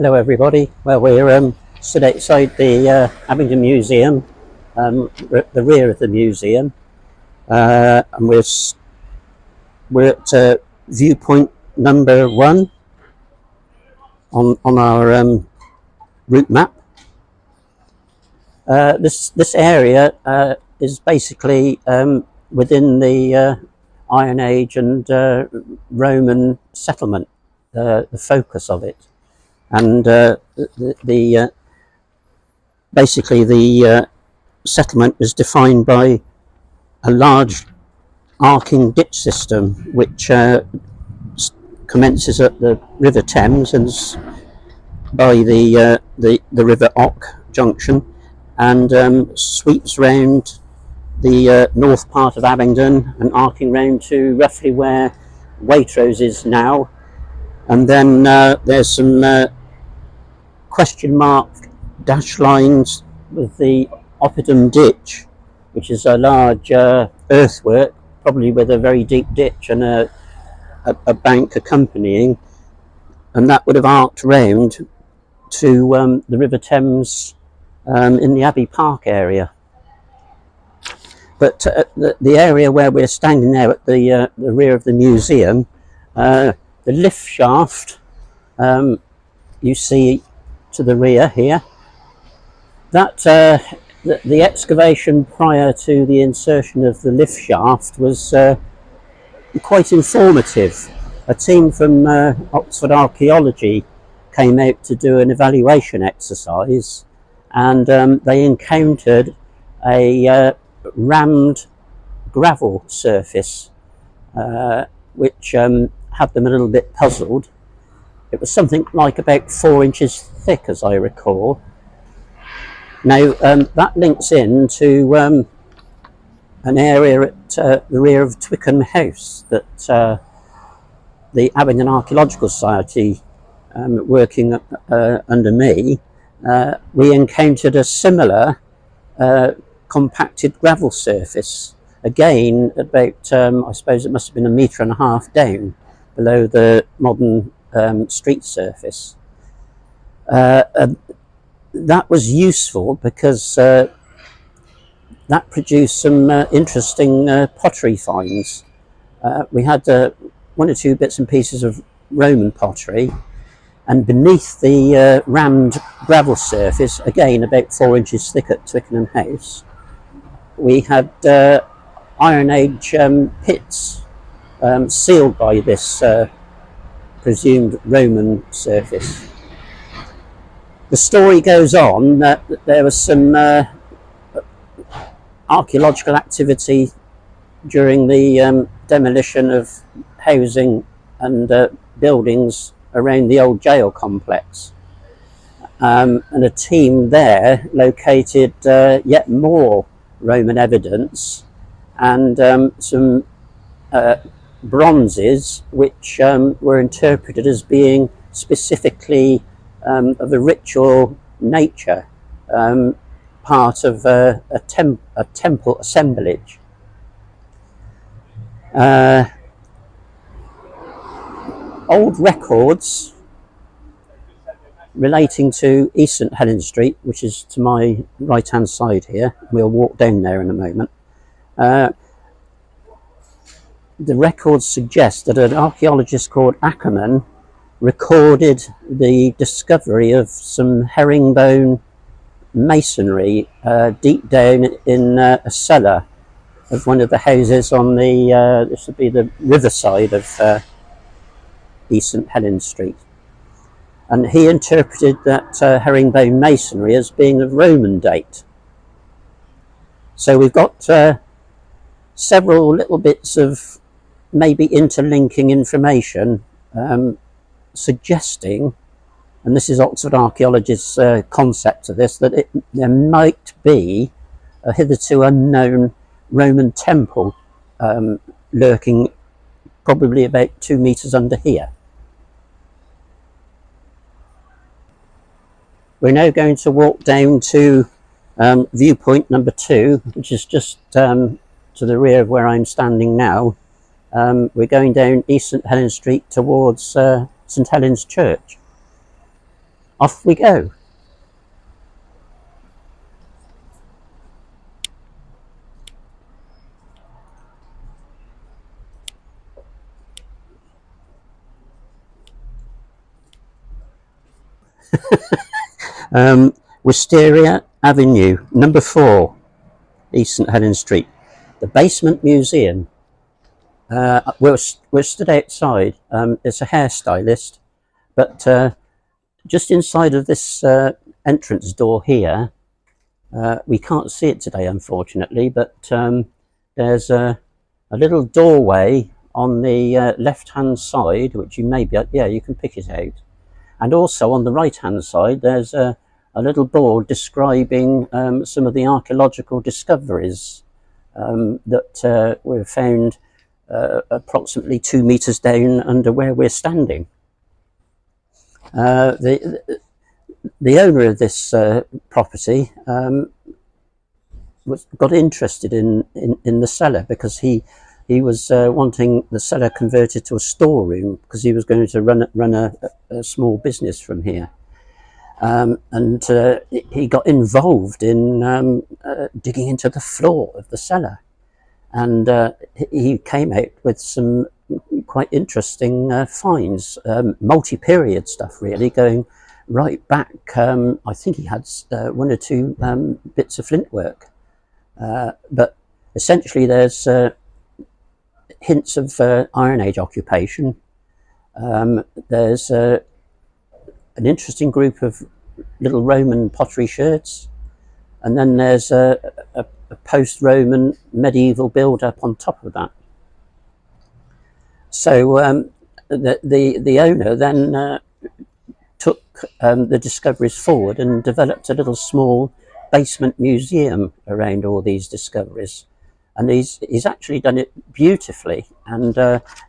Hello everybody. Well, we're stood outside the Abingdon Museum, we're at the rear of the museum, and we're at viewpoint number 1 on our route map. This area is basically within the Iron Age and Roman settlement, the focus of it. And basically the settlement was defined by a large arcing ditch system which commences at the River Thames and by the River Ock junction and sweeps round the north part of Abingdon and arcing round to roughly where Waitrose is now. And then there's some question mark dash lines with the oppidum ditch, which is a large earthwork, probably with a very deep ditch and a bank accompanying, and that would have arced round to the River Thames in the Abbey Park area. But the area where we're standing now at the rear of the museum, the lift shaft you see to the rear here, that the excavation prior to the insertion of the lift shaft was quite informative. A team from Oxford Archaeology came out to do an evaluation exercise, and they encountered a rammed gravel surface which had them a little bit puzzled. It was something like about 4 inches thick, as I recall. Now that links in to an area at the rear of Twickenham House that the Abingdon Archaeological Society, working under me, we encountered a similar compacted gravel surface, again about I suppose it must have been 1.5 meters down below the modern street surface. That was useful because that produced some interesting pottery finds. We had 1 or 2 bits and pieces of Roman pottery, and beneath the rammed gravel surface, again about 4 inches thick at Twickenham House, we had Iron Age pits sealed by this presumed Roman surface. The story goes on that there was some archaeological activity during the demolition of housing and buildings around the old jail complex, and a team there located yet more Roman evidence and some bronzes which were interpreted as being specifically of a ritual nature, part of a temple assemblage. Old records relating to East St Helens Street, which is to my right hand side here, we'll walk down there in a moment. The records suggest that an archaeologist called Ackerman recorded the discovery of some herringbone masonry deep down in a cellar of one of the houses on the this would be the riverside of East St Helens Street, and he interpreted that herringbone masonry as being of Roman date. So we've got several little bits of maybe interlinking information suggesting, and this is Oxford Archaeologists' concept of this, that there might be a hitherto unknown Roman temple lurking probably about 2 meters under here. We're now going to walk down to viewpoint number 2, which is just to the rear of where I'm standing now. We're going down East St Helens Street towards St Helens Church. off we go. Wisteria Avenue, number 4, East St Helens Street. The basement museum. We're stood outside. It's a hairstylist, but just inside of this entrance door here, we can't see it today, unfortunately, but there's a little doorway on the left-hand side, which you may be, yeah, you can pick it out. And also on the right-hand side, there's a little board describing some of the archaeological discoveries that were found approximately 2 meters down under where we're standing. The owner of this property got interested in the cellar because he was wanting the cellar converted to a storeroom because he was going to run a small business from here. And he got involved in digging into the floor of the cellar, and he came out with some quite interesting finds, multi-period stuff really, going right back. I think he had 1 or 2 bits of flint work, but essentially there's hints of Iron Age occupation. There's an interesting group of little Roman pottery sherds, and then there's a post-Roman medieval build-up on top of that. So the owner then took the discoveries forward and developed a little small basement museum around all these discoveries, and he's actually done it beautifully, and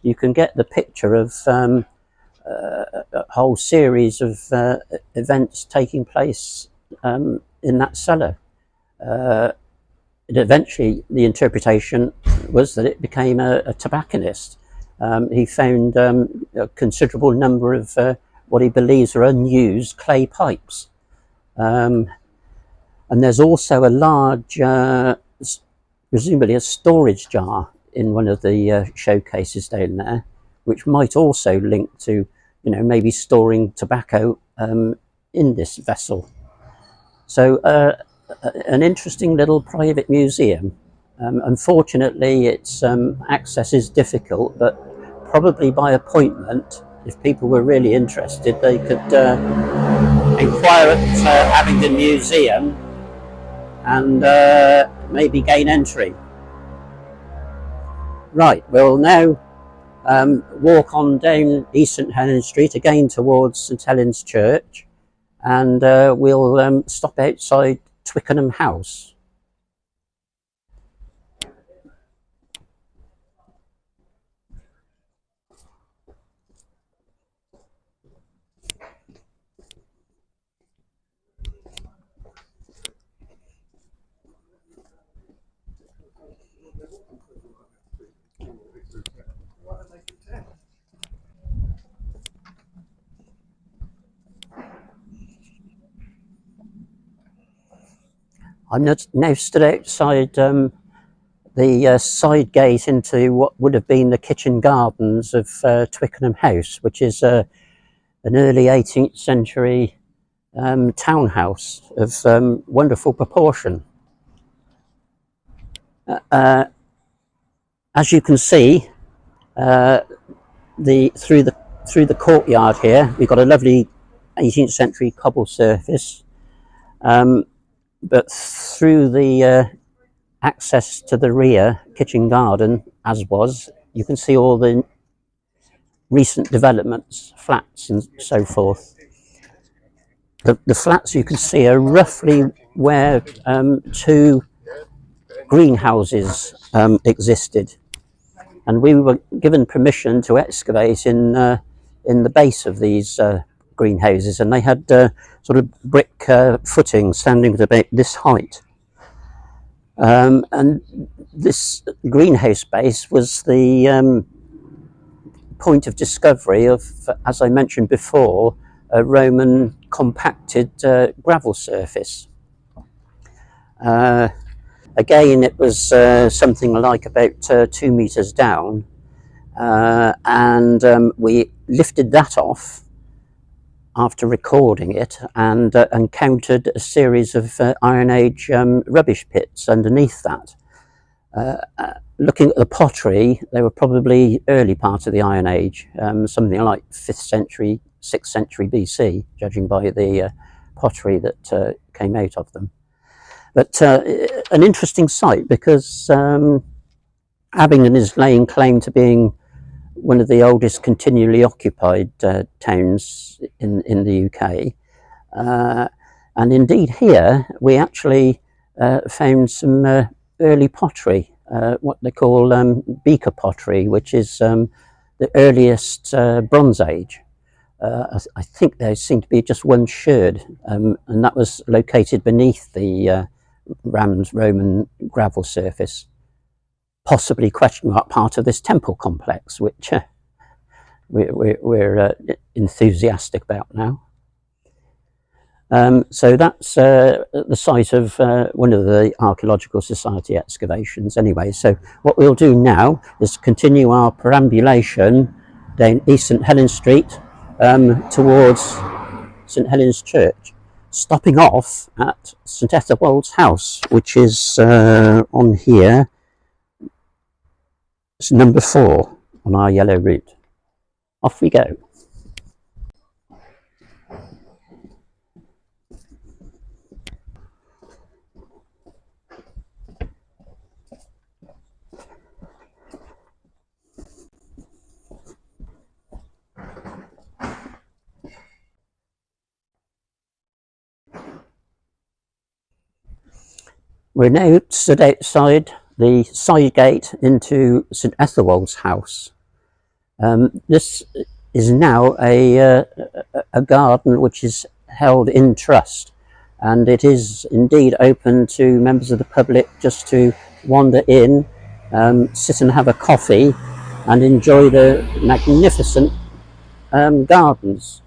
you can get the picture of a whole series of events taking place in that cellar. Eventually, the interpretation was that it became a tobacconist. He found a considerable number of what he believes are unused clay pipes. And there's also a large, presumably a storage jar in one of the showcases down there, which might also link to, maybe storing tobacco in this vessel. So an interesting little private museum. Unfortunately, its access is difficult, but probably by appointment, if people were really interested, they could inquire at Abingdon Museum and maybe gain entry. Right, we'll now walk on down East St Helens Street again towards St Helens Church, and we'll stop outside Twickenham House. I'm now stood outside the side gate into what would have been the kitchen gardens of Twickenham House, which is an early 18th century townhouse of wonderful proportion. As you can see, through the courtyard here, we've got a lovely 18th century cobble surface, but through the access to the rear kitchen garden, as was, you can see all the recent developments, flats and so forth. The flats you can see are roughly where 2 greenhouses existed, and we were given permission to excavate in the base of these greenhouses, and they had sort of brick footing standing at about this height. And this greenhouse base was the point of discovery of, as I mentioned before, a Roman compacted gravel surface. Again, it was something like about 2 meters down, and we lifted that off after recording it, and encountered a series of Iron Age rubbish pits underneath that. Looking at the pottery, they were probably early part of the Iron Age, something like 5th century, 6th century BC, judging by the pottery that came out of them. But an interesting site, because Abingdon is laying claim to being one of the oldest continually occupied towns in the UK. And indeed here we actually found some early pottery, what they call beaker pottery, which is the earliest Bronze Age. I think there seemed to be just one sherd, and that was located beneath the rammed Roman gravel surface, possibly question mark part of this temple complex, which we're enthusiastic about now. So that's the site of one of the Archaeological Society excavations anyway. So what we'll do now is continue our perambulation down East St Helens Street towards St Helens Church, stopping off at St Ethelwold's house, which is on here. It's number 4 on our yellow route. Off we go. We're now stood outside the side gate into St Ethelwold's house. This is now a garden which is held in trust, and it is indeed open to members of the public just to wander in, sit and have a coffee and enjoy the magnificent gardens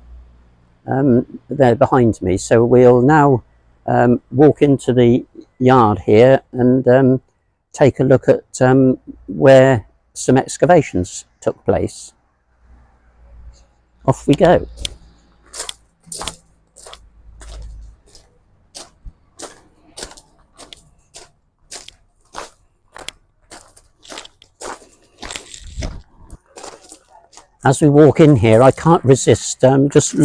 there behind me. So we'll now walk into the yard here and take a look at where some excavations took place. Off we go. As we walk in here, I can't resist just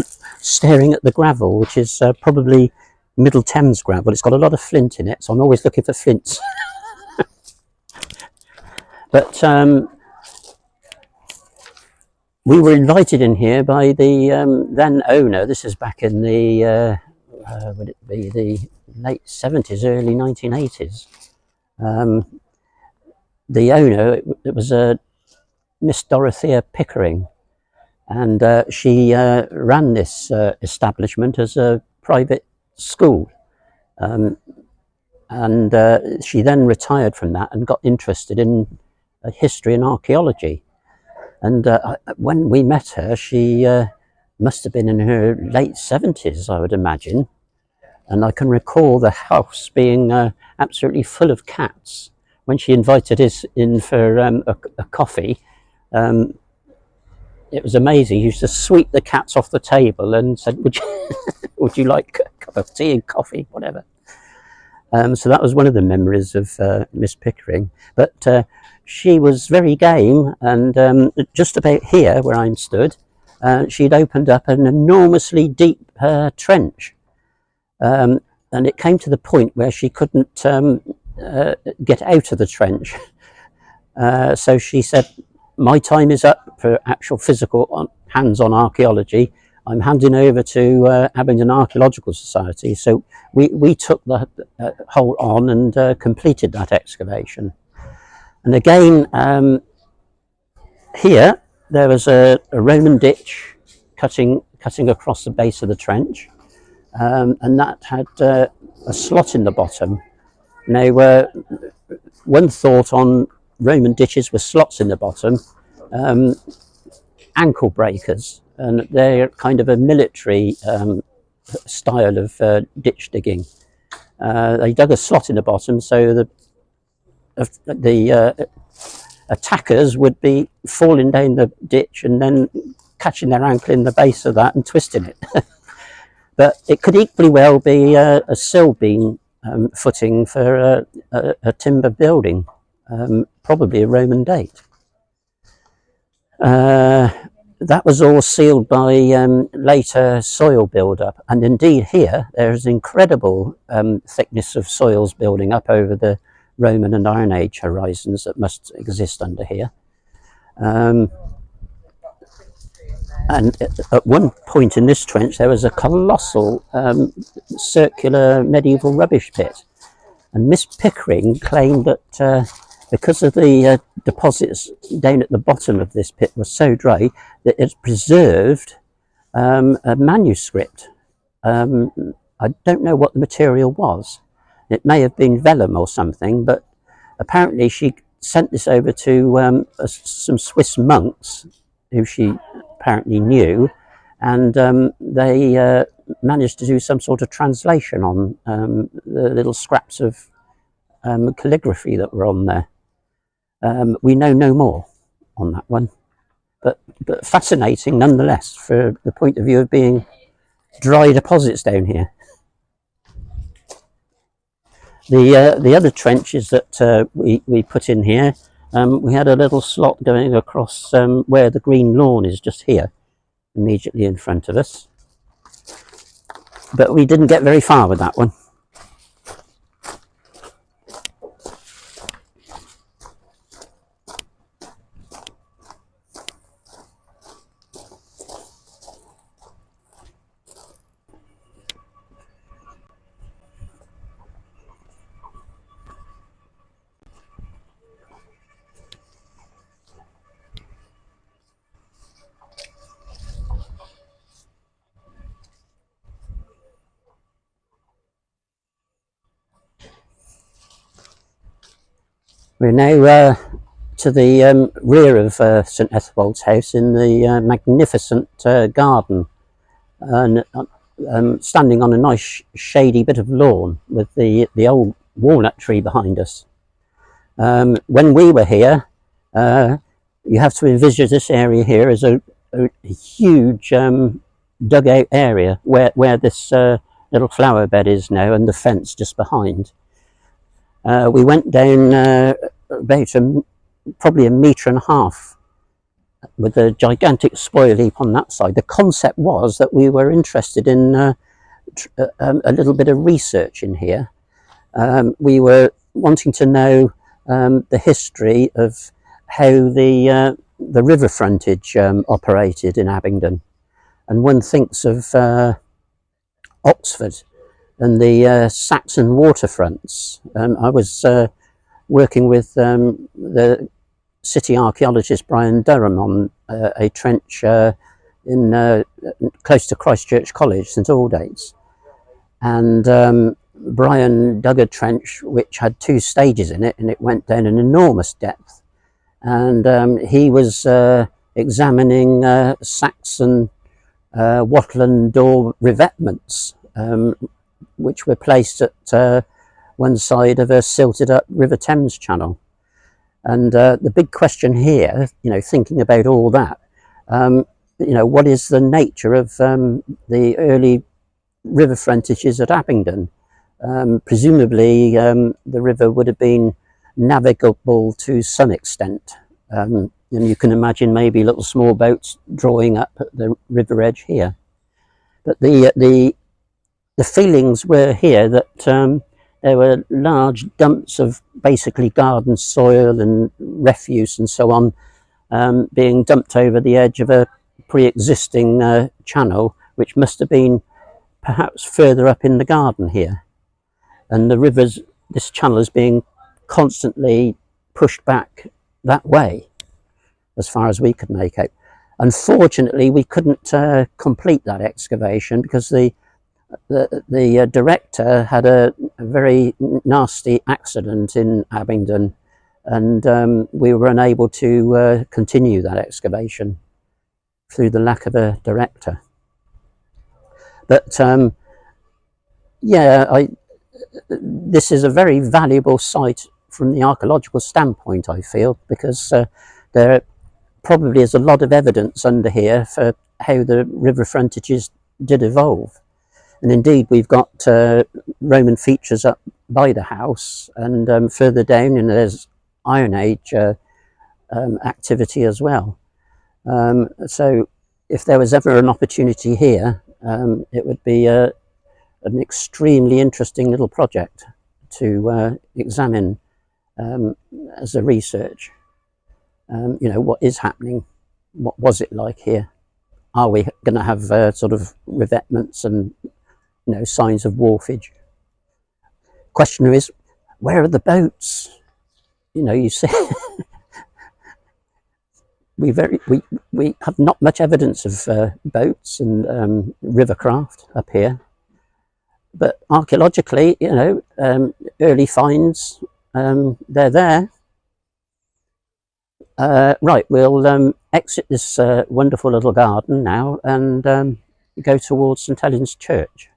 staring at the gravel, which is probably Middle Thames gravel. It's got a lot of flint in it, so I'm always looking for flints. But we were invited in here by the then owner. This is back in the would it be the late 70s, early 1980s. The owner, it was Miss Dorothea Pickering, and she ran this establishment as a private school, and she then retired from that and got interested in history and archaeology. And when we met her, she must have been in her late 70s, I would imagine, and I can recall the house being absolutely full of cats. When she invited us in for a coffee, it was amazing. He used to sweep the cats off the table and said, would you, would you like a cup of tea and coffee, whatever. So that was one of the memories of Miss Pickering. But she was very game, and just about here where I'm stood, she'd opened up an enormously deep trench. And it came to the point where she couldn't get out of the trench. So she said, my time is up for actual physical hands-on archaeology. I'm handing over to Abingdon Archaeological Society. So we took the whole on and completed that excavation. And again, here there was a Roman ditch cutting across the base of the trench, and that had a slot in the bottom. Now, one thought on Roman ditches with slots in the bottom, ankle breakers, and they're kind of a military style of ditch digging. They dug a slot in the bottom so the attackers would be falling down the ditch and then catching their ankle in the base of that and twisting it. But it could equally well be a sill beam footing for a timber building, probably a Roman date. That was all sealed by later soil build-up, and indeed here there's incredible thickness of soils building up over the Roman and Iron Age horizons that must exist under here. And at one point in this trench there was a colossal circular medieval rubbish pit, and Miss Pickering claimed that because of the deposits down at the bottom of this pit were so dry that it's preserved a manuscript. I don't know what the material was. It may have been vellum or something, but apparently she sent this over to some Swiss monks who she apparently knew, and they managed to do some sort of translation on the little scraps of calligraphy that were on there. We know no more on that one, but fascinating nonetheless for the point of view of being dry deposits down here. The other trenches that we put in here, we had a little slot going across where the green lawn is just here, immediately in front of us, but we didn't get very far with that one. We're now to the rear of St Ethelwold's house in the magnificent garden, and standing on a nice shady bit of lawn with the old walnut tree behind us. When we were here, you have to envisage this area here as a huge dugout area where this little flower bed is now, and the fence just behind. We went down about probably 1.5 meters with a gigantic spoil heap on that side. The concept was that we were interested in a little bit of research in here. We were wanting to know the history of how the river frontage operated in Abingdon, and one thinks of Oxford and the Saxon waterfronts. I was working with the city archaeologist Brian Durham on a trench in close to Christchurch College, St Aldate's, and Brian dug a trench which had 2 stages in it, and it went down an enormous depth, and he was examining Saxon wattle and door revetments, which were placed at one side of a silted up River Thames channel. And the big question here, thinking about all that, what is the nature of the early river frontages at Abingdon? Presumably the river would have been navigable to some extent, and you can imagine maybe little small boats drawing up at the river edge here. But the feelings were here that there were large dumps of basically garden soil and refuse and so on being dumped over the edge of a pre-existing channel, which must have been perhaps further up in the garden here. And the river's, this channel is being constantly pushed back that way, as far as we could make out. Unfortunately, we couldn't complete that excavation because the director had a very nasty accident in Abingdon, and we were unable to continue that excavation through the lack of a director. But yeah, this is a very valuable site from the archaeological standpoint, I feel, because there probably is a lot of evidence under here for how the river frontages did evolve. And indeed, we've got Roman features up by the house, and further down, and there's Iron Age activity as well. So if there was ever an opportunity here, it would be an extremely interesting little project to examine as a research. You know, what is happening? What was it like here? Are we going to have sort of revetments and, you know, signs of wharfage? Question is, where are the boats? You know, you see, we have not much evidence of boats and rivercraft up here, but archaeologically, you know, early finds, they're there. Right, we'll exit this wonderful little garden now and go towards St Helen's Church.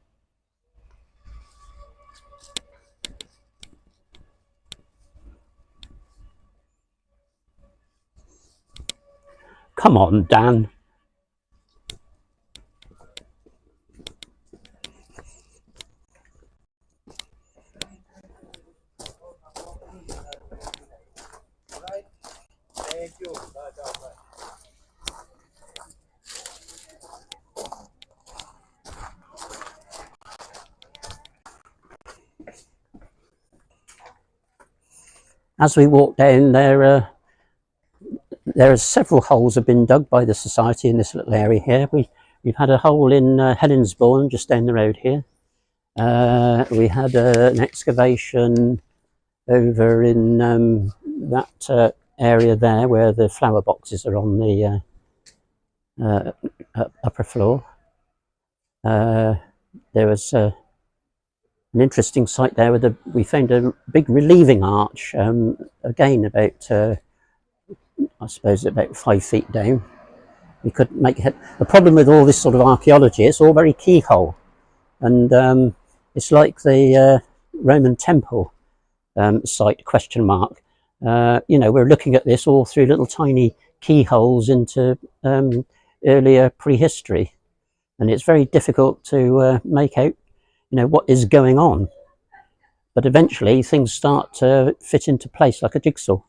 Come on, Dan. As we walk down there are several holes have been dug by the society in this little area here. We've had a hole in Helensbourne just down the road here. We had an excavation over in that area there where the flower boxes are on the upper floor. There was an interesting site there with we found a big relieving arch, again about I suppose about 5 feet down. We couldn't make it. The problem with all this sort of archaeology, it's all very keyhole, and it's like the Roman temple site, question mark. You know, we're looking at this all through little tiny keyholes into earlier prehistory, and it's very difficult to make out, you know, what is going on. But eventually things start to fit into place like a jigsaw.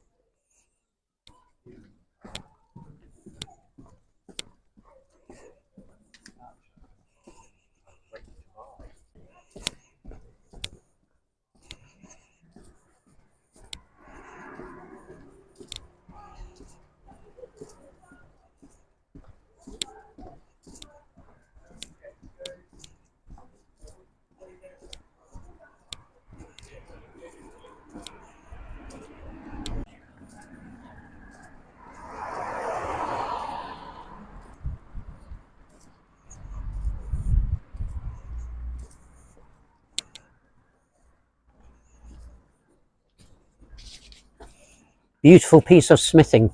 Beautiful piece of smithing,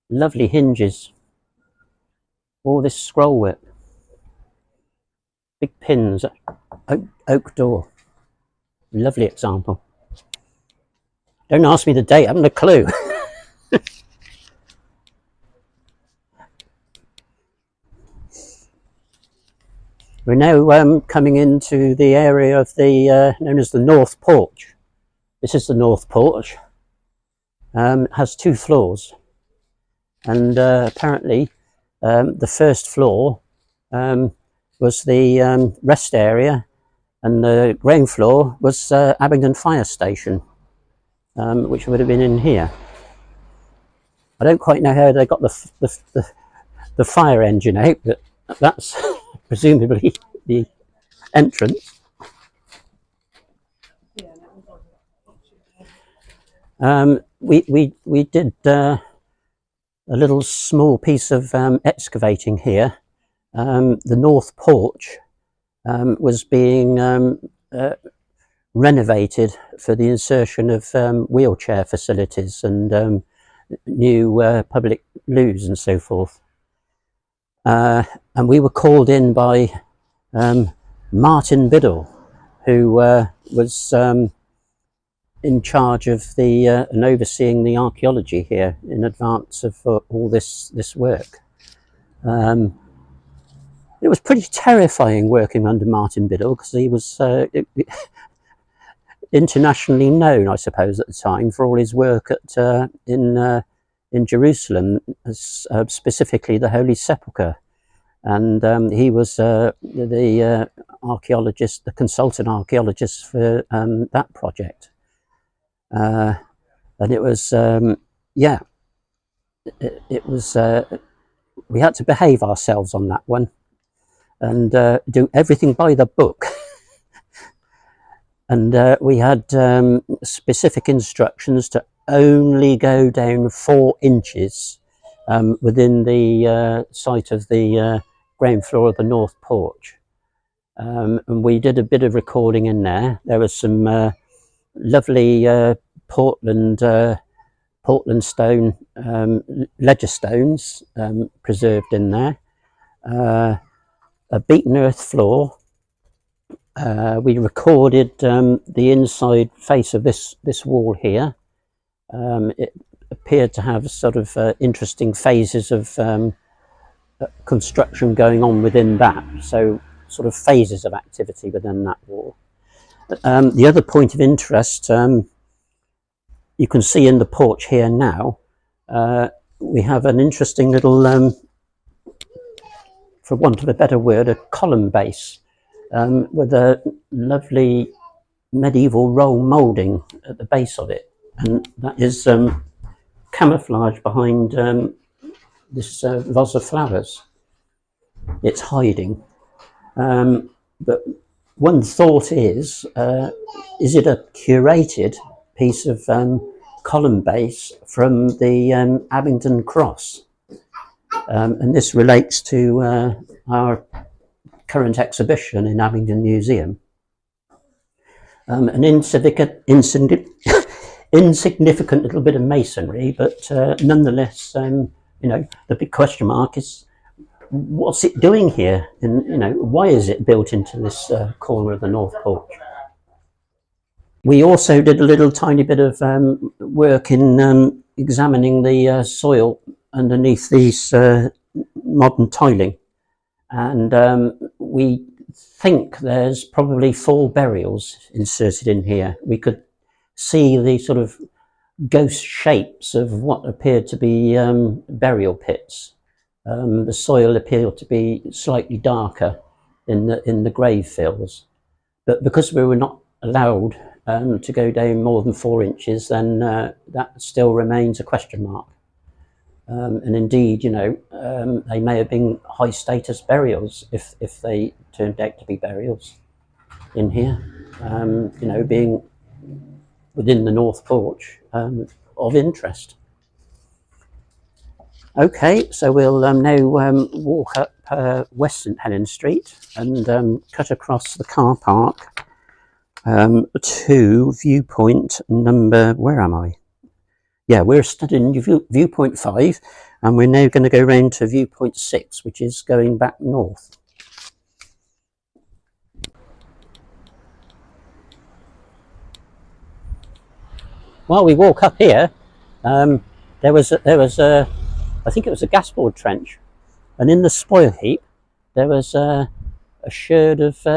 lovely hinges, all this scroll work, big pins, oak door, lovely example. Don't ask me the date, I haven't a clue. We're now coming into the area of the known as the North Porch. This is the North Porch. It has 2 floors, and apparently the first floor was the rest area, and the ground floor was Abingdon fire station, which would have been in here. I don't quite know how they got the fire engine out, but that's presumably the entrance. We did a little small piece of excavating here. The North Porch was being renovated for the insertion of wheelchair facilities and new public loos and so forth. And we were called in by Martin Biddle, who was in charge of the and overseeing the archaeology here in advance of all this work. It was pretty terrifying working under Martin Biddle, because he was internationally known, I suppose, at the time for all his work at in Jerusalem, specifically the Holy Sepulchre. And he was the archaeologist, the consultant archaeologist for that project. And it was, yeah, it was, we had to behave ourselves on that one and do everything by the book. And we had specific instructions to only go down 4 inches within the site of the ground floor of the north porch. And we did a bit of recording in there. There was some lovely Portland stone ledger stones preserved in there. A beaten earth floor. We recorded the inside face of this wall here. It appeared to have sort of interesting phases of construction going on within that, so sort of phases of activity within that wall. The other point of interest, you can see in the porch here now, we have an interesting little, for want of a better word, a column base with a lovely medieval roll moulding at the base of it, and that is camouflage behind this vase of flowers. It's hiding, but one thought is it a curated piece of column base from the Abingdon cross? And this relates to our current exhibition in Abingdon Museum. An insignificant little bit of masonry, but nonetheless, you know, the big question mark is, what's it doing here? And, you know, why is it built into this corner of the north porch? We also did a little tiny bit of work in examining the soil underneath these modern tiling. And we think there's probably 4 burials inserted in here. We could see the sort of ghost shapes of what appeared to be burial pits. The soil appeared to be slightly darker in the grave fills, but because we were not allowed to go down more than 4 inches, then that still remains a question mark. And indeed, you know, they may have been high status burials if they turned out to be burials in here, you know, being within the north porch of interest. Okay, so we'll now walk up West St Helens Street and cut across the car park to viewpoint number, where am I? Yeah, we're studying viewpoint 5, and we're now going to go round to viewpoint 6, which is going back north. While we walk up here, there was a I think it was a gasboard trench, and in the spoil heap there was a sherd of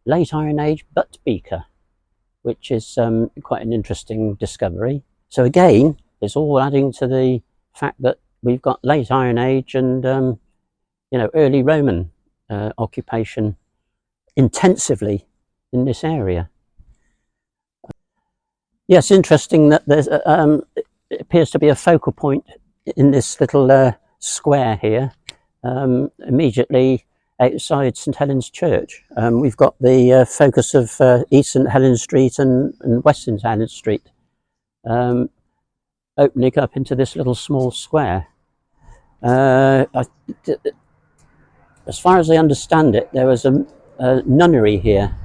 late Iron Age butt beaker, which is quite an interesting discovery. So again, it's all adding to the fact that we've got late Iron Age and you know, early Roman occupation intensively in this area. Yes, interesting that there's it appears to be a focal point in this little square here, immediately outside St Helens Church. We've got the focus of East St Helens Street and West St Helens Street opening up into this little small square. As far as I understand it, there was a nunnery here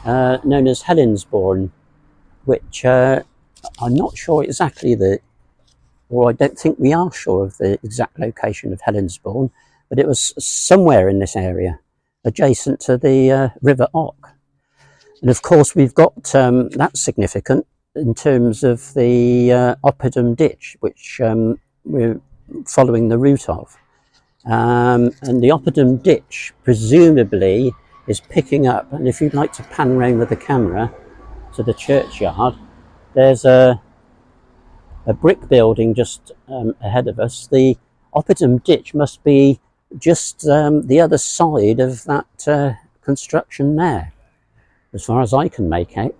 known as Helensbourne, which I'm not sure exactly or I don't think we are sure of the exact location of Helensbourne, but it was somewhere in this area. adjacent to the River Ock. And of course we've got that's significant in terms of the oppidum ditch, which we're following the route of. And the oppidum ditch presumably is picking up, and if you'd like to pan around with the camera to the churchyard, there's a brick building just ahead of us. The oppidum ditch must be just the other side of that construction there, as far as I can make out.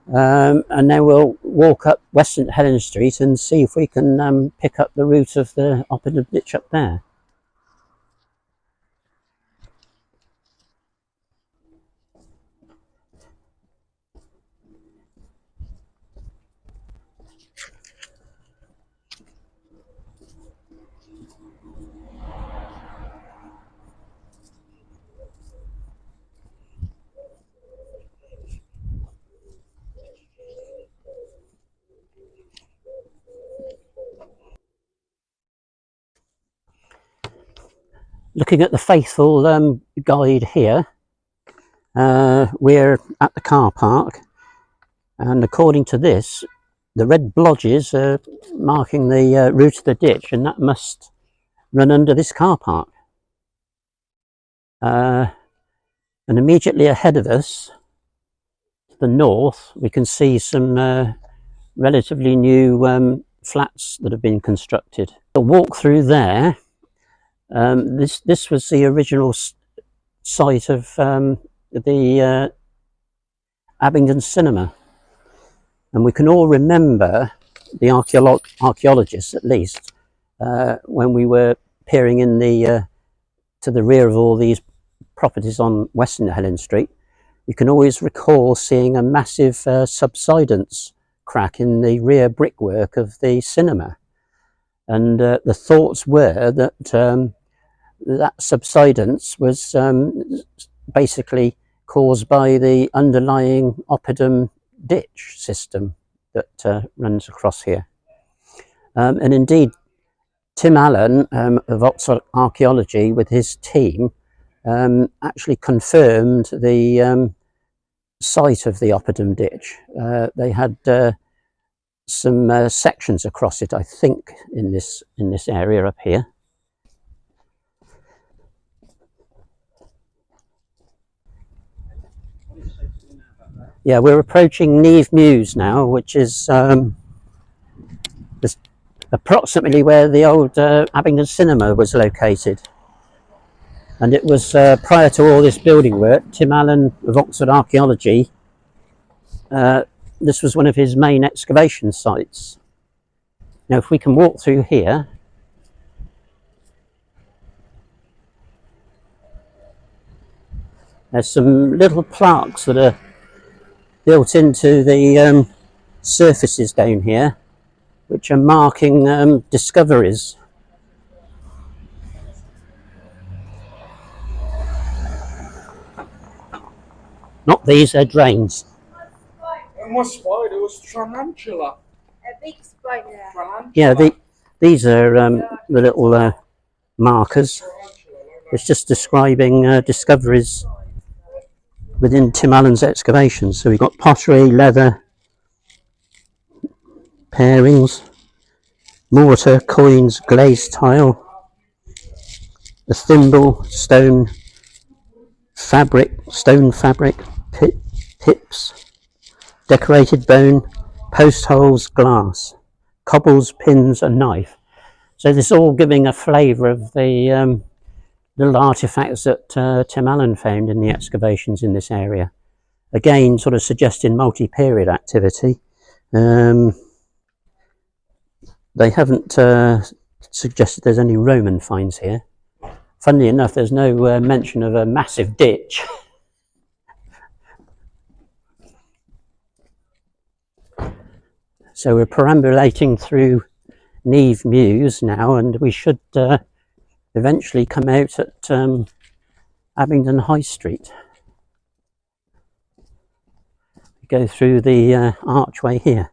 And now we'll walk up West St Helens Street and see if we can pick up the route of the oppidum ditch up there. Looking at the faithful guide here, we're at the car park, and according to this, the red blodges are marking the route of the ditch, and that must run under this car park. And immediately ahead of us, to the north, we can see some relatively new flats that have been constructed. A walk through there. This was the original site of the Abingdon cinema, and we can all remember, the archaeologists at least, when we were peering in to the rear of all these properties on West St Helens Street. We can always recall seeing a massive subsidence crack in the rear brickwork of the cinema, and the thoughts were that that subsidence was basically caused by the underlying oppidum ditch system that runs across here. And indeed, Tim Allen of Oxford Archaeology with his team actually confirmed the site of the oppidum ditch. They had some sections across it, I think, in this area up here. Yeah, we're approaching Niamh Mews now, which is approximately where the old Abingdon cinema was located. And it was prior to all this building work, Tim Allen of Oxford Archaeology, this was one of his main excavation sites. Now if we can walk through here, there's some little plaques that are built into the surfaces down here, which are marking discoveries. Not these, they're drains. And what spider was tarantula? A big spider. Yeah, these are the little markers. It's just describing discoveries within Tim Allen's excavations. So we've got pottery, leather, pairings, mortar, coins, glazed tile, the thimble, stone fabric, pips, decorated bone, post holes, glass, cobbles, pins, a knife. So this is all giving a flavour of the little artefacts that Tim Allen found in the excavations in this area. Again, sort of suggesting multi-period activity. They haven't suggested there's any Roman finds here. Funnily enough, there's no mention of a massive ditch. So we're perambulating through Niamh Mews now, and we should eventually come out at Abingdon High Street. We go through the archway here.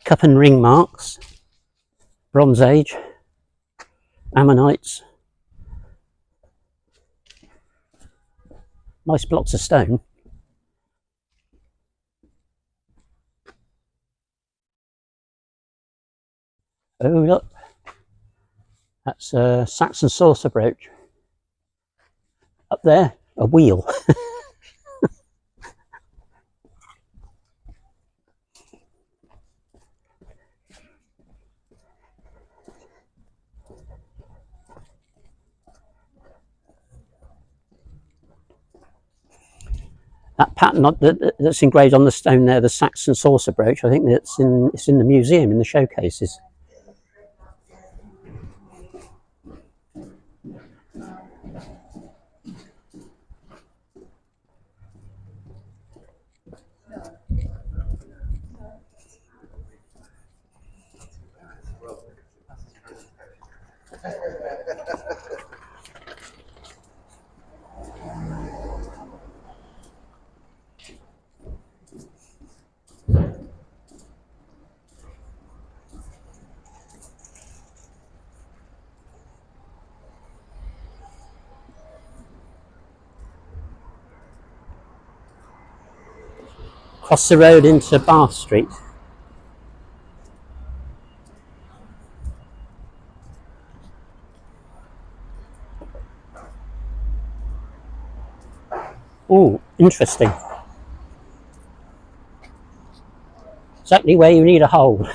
cup and ring marks, Bronze Age, ammonites, nice blocks of stone. Oh look, that's a Saxon saucer brooch. Up there, a wheel. That pattern that's engraved on the stone there, the Saxon saucer brooch, I think it's in the museum, in the showcases. Cross the road into Bath Street. Oh, interesting. Exactly where you need a hole.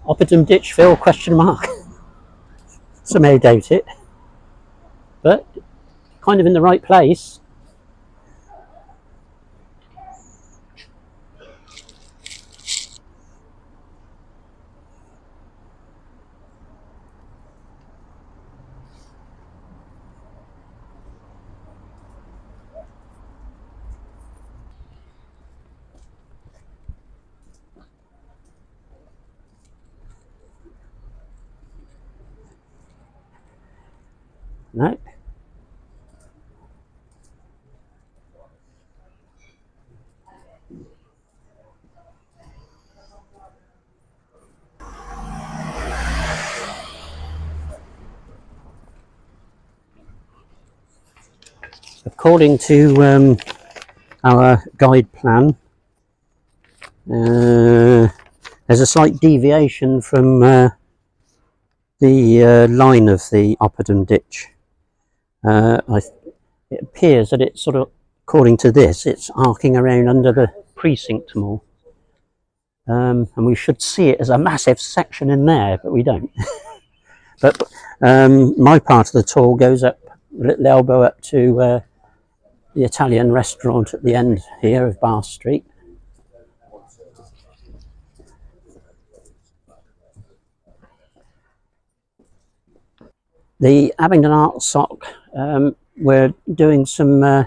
Oppidum ditch fill, question mark. Some may doubt it, but kind of in the right place. No. According to our guide plan, there's a slight deviation from the line of the Oppidum ditch. It appears that it's sort of, according to this, it's arcing around under the precinct more. And we should see it as a massive section in there, but we don't. But my part of the tour goes up a little elbow up to the Italian restaurant at the end here of Bath Street. The Abingdon Art Soc were doing some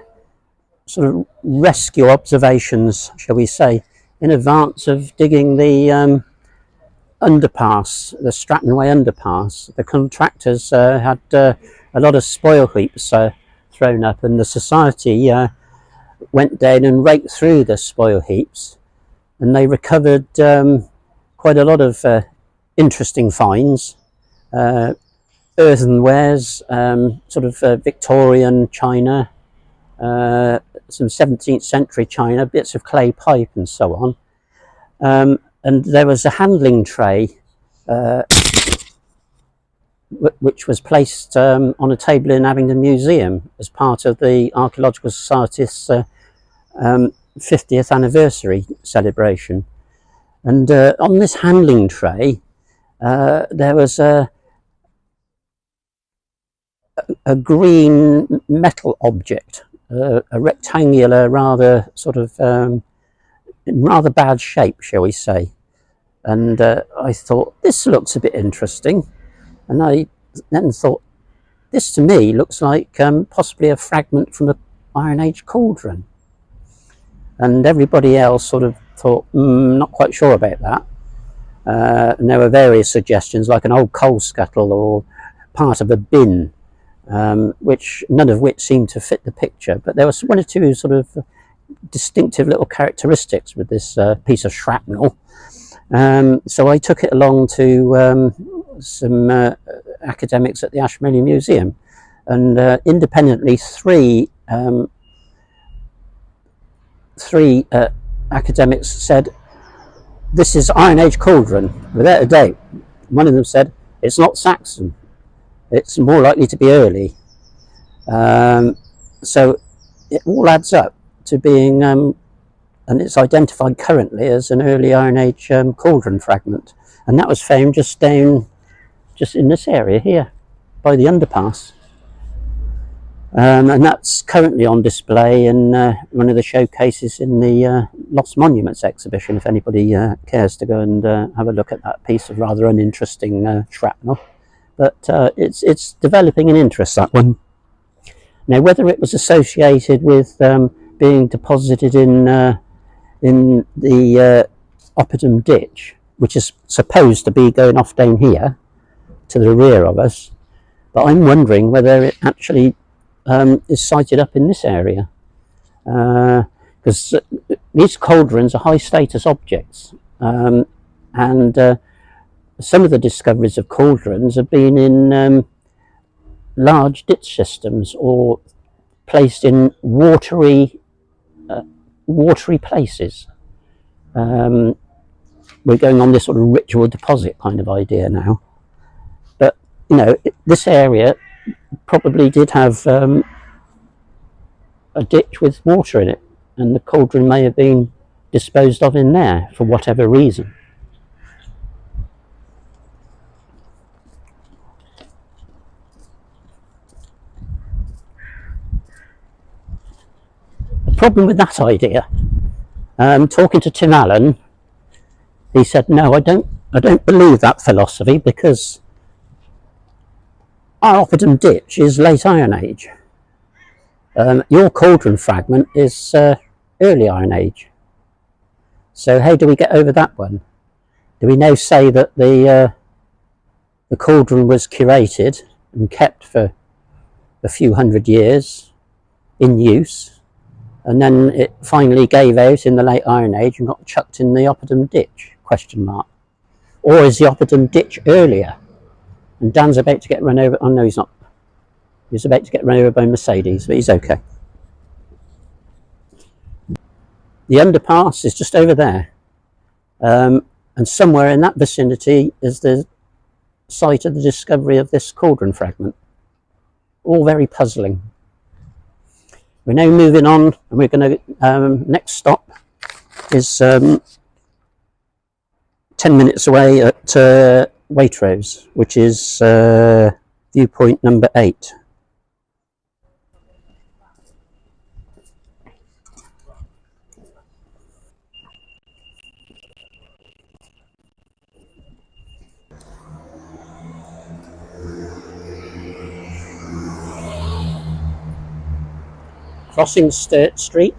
sort of rescue observations, shall we say, in advance of digging the underpass, the Stratton Way underpass. The contractors had a lot of spoil heaps thrown up, and the society went down and raked through the spoil heaps, and they recovered quite a lot of interesting finds. Earthenwares, sort of Victorian china, some 17th century china, bits of clay pipe and so on. And there was a handling tray which was placed on a table in Abingdon Museum as part of the Archaeological Society's 50th anniversary celebration. And on this handling tray there was a green metal object, a rectangular, rather sort of in rather bad shape, shall we say. And I thought, this looks a bit interesting, and I then thought, this to me looks like possibly a fragment from an Iron Age cauldron. And everybody else sort of thought, not quite sure about that. And there were various suggestions, like an old coal scuttle or part of a bin, which none of which seemed to fit the picture. But there was one or two sort of distinctive little characteristics with this piece of shrapnel. So I took it along to some academics at the Ashmolean Museum, and independently three academics said this is Iron Age cauldron without a doubt. One of them said it's not Saxon, it's more likely to be early. So it all adds up to being, and it's identified currently as an early Iron Age cauldron fragment, and that was found just in this area here by the underpass. And that's currently on display in one of the showcases in the Lost Monuments exhibition, if anybody cares to go and have a look at that piece of rather uninteresting shrapnel. But it's developing an interest, that one. Now, whether it was associated with being deposited in the oppidum ditch, which is supposed to be going off down here to the rear of us, but I'm wondering whether it actually is sited up in this area, because these cauldrons are high status objects, and some of the discoveries of cauldrons have been in large ditch systems or placed in watery places. We're going on this sort of ritual deposit kind of idea now, but you know, this area probably did have a ditch with water in it, and the cauldron may have been disposed of in there for whatever reason. The problem with that idea, talking to Tim Allen, he said, no, I don't believe that philosophy, because our oppidum ditch is late Iron Age. Your cauldron fragment is early Iron Age. So how do we get over that one? Do we now say that the cauldron was curated and kept for a few hundred years in use, and then it finally gave out in the late Iron Age and got chucked in the oppidum ditch? Question mark. Or is the oppidum ditch earlier? And Dan's about to get run over. Oh no, he's not. He's about to get run over by Mercedes, but he's okay. The underpass is just over there, and somewhere in that vicinity is the site of the discovery of this cauldron fragment. All very puzzling. We're now moving on, and we're going to next stop is 10 minutes away at Waitrose, which is viewpoint number 8. Crossing Sturt Street.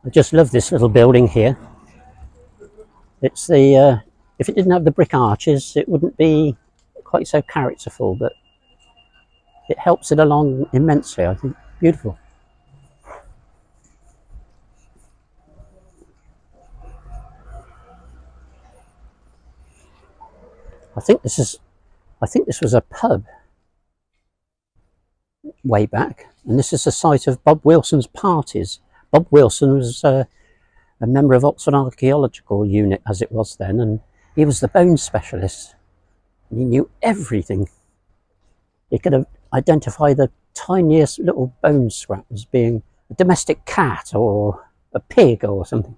I just love this little building here. It's the if it didn't have the brick arches, it wouldn't be quite so characterful, but it helps it along immensely, I think. Beautiful. I think this was a pub way back, and this is the site of Bob Wilson's parties. Bob Wilson was a member of Oxford Archaeological Unit, as it was then, and he was the bone specialist. He knew everything. He could identify the tiniest little bone scrap as being a domestic cat or a pig or something.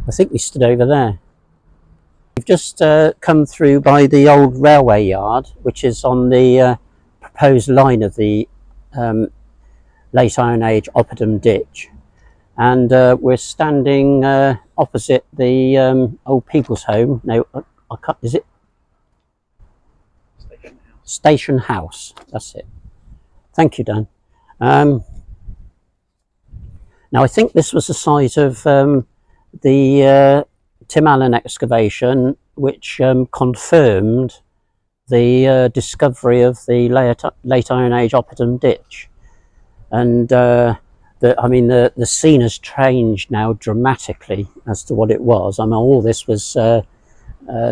I think we stood over there. We've just come through by the old railway yard, which is on the proposed line of the late Iron Age oppidum ditch, and we're standing opposite the old people's home. No, I can't, is it? Station House, that's it. Thank you, Dan. Now, I think this was the site of the Tim Allen excavation, which confirmed the discovery of the late Iron Age oppidum ditch. And the scene has changed now dramatically as to what it was. I mean, all this was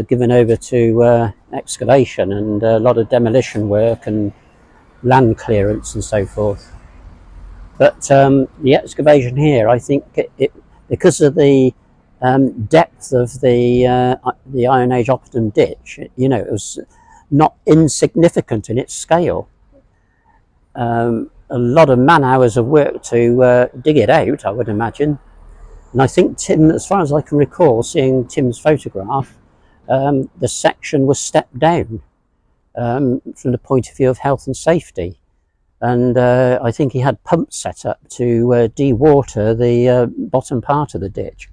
given over to excavation and a lot of demolition work and land clearance and so forth. But the excavation here, I think, it because of the depth of the Iron Age oppidum ditch, you know, it was not insignificant in its scale. A lot of man hours of work to dig it out, I would imagine. And I think Tim, as far as I can recall, seeing Tim's photograph, the section was stepped down from the point of view of health and safety. And I think he had pumps set up to de-water the bottom part of the ditch.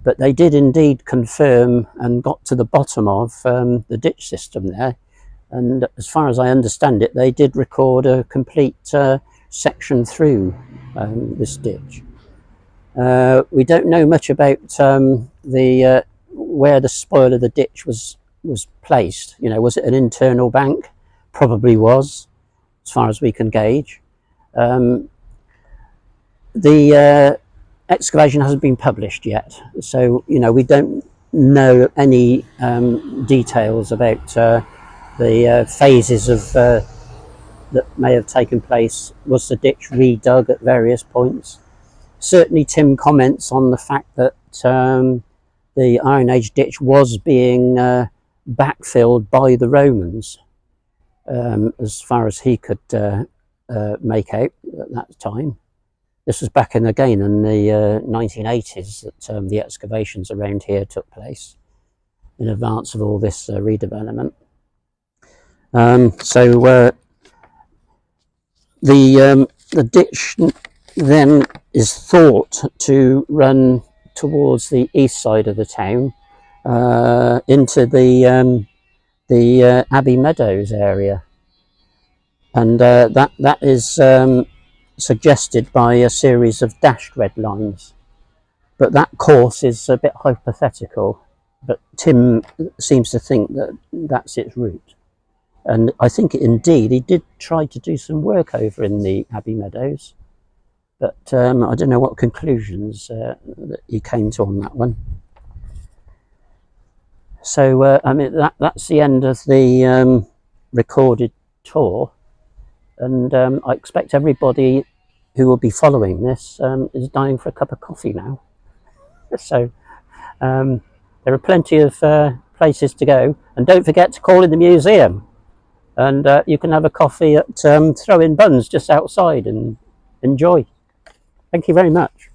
But they did indeed confirm and got to the bottom of the ditch system there. And as far as I understand it, they did record a complete section through this ditch. We don't know much about where the spoil of the ditch was placed. You know, was it an internal bank? Probably was, as far as we can gauge. The excavation hasn't been published yet, so you know we don't know any details about the phases of that may have taken place. Was the ditch redug at various points? Certainly Tim comments on the fact that the Iron Age ditch was being backfilled by the Romans, as far as he could make out at that time. This was back in the 1980s that the excavations around here took place, in advance of all this redevelopment. The ditch then is thought to run towards the east side of the town, into the Abbey Meadows area, and that is suggested by a series of dashed red lines. But that course is a bit hypothetical, but Tim seems to think that that's its route. And I think indeed he did try to do some work over in the Abbey Meadows, but I don't know what conclusions that he came to on that one. So I mean that's the end of the recorded tour, and I expect everybody who will be following this is dying for a cup of coffee now. So there are plenty of places to go, and don't forget to call in the museum, and you can have a coffee at Throw-in Buns just outside and enjoy. Thank you very much.